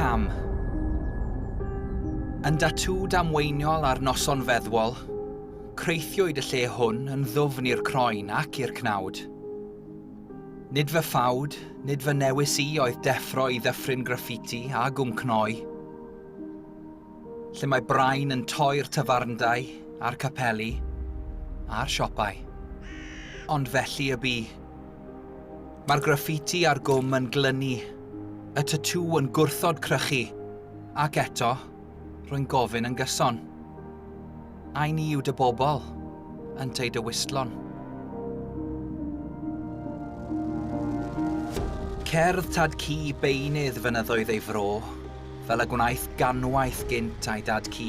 cam. Yn datŵ damweiniol ar noson feddwol, creithiwyd y lle hwn yn ddwfn i'r croen ac i'r cnawd. Nid fy ffawd, nid fy newis I oedd deffro I ddyffryn graffiti a gwmcnoi, lle mae brain yn toi'r tafarndau a'r capeli a'r siopau. Ond felly y bu. Mae'r graffiti a'r gwm yn glynu, y tatŵ yn gwrthod crychu, ac eto, rwy'n gofyn yn gyson. A ni yw dy bobl, yn tei dy wistlon. Cerdd tad cu beunydd fynyddoedd ei fro, fel y gwnaeth ganwaith gynt a'i dad cu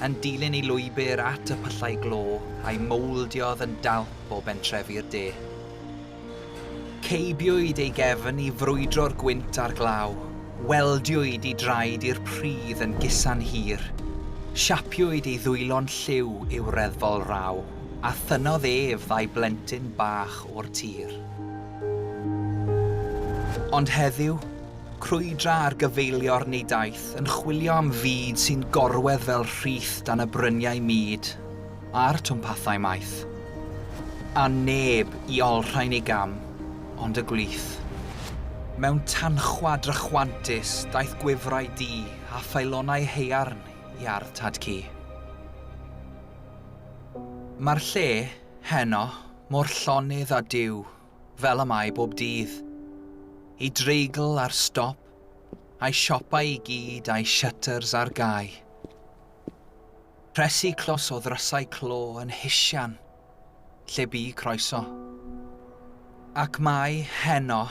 yn dilyn I lwybr at y pyllau glo a'i mowldiodd yn dalp o bentrefi'r de. Ceibiwyd ei gefn I frwydro'r gwynt a'r glaw, weldiwyd I draed i'r pridd yn gusan hir, siapiwyd ei ddwylo'n lliw i'w reddfol raw, a thynodd ef ddau blentyn bach o'r tir. Ond heddiw, crwydra ar gyfeilio'r neu daeth yn chwilio am fyd sy'n gorwedd fel rhith dan y bryniau myd a'r twmpathau maith. A neb I olrhain ei gam, ond y glith. Mewn tanchwad rychwantus daeth gwifrau du a ffeilonau haearn I ardd tad cu. Mae'r lle, heno, mor llonydd a diw, fel y mae bob dydd. I dreigl ar stop, a'i siopau I gyd a'i shutters ar gau. Presi clos o ddrysau clo yn hisian, lle bu croeso. Ac mae, heno,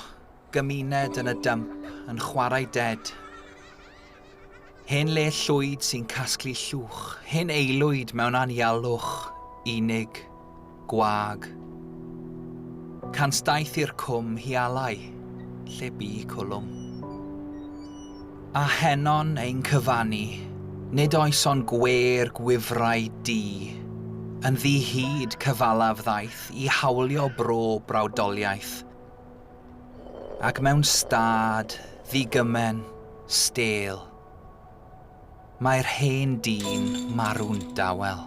gymuned yn y dymp yn chwarae ded. Hyn le llwyd sy'n casglu llwch, hyn eilwyd mewn anialwch, unig, gwag. Can staeth i'r cwm hialau, lle bu cwlwm. A henon ein cyfannu, nid oes o'n gwer gwifrau du, yn ddi hyd cyfalaf ddaeth I hawlio bro brawdoliaeth. Ac mewn stad, ddigymen, stêl, mae'r hen dyn marw'n dawel.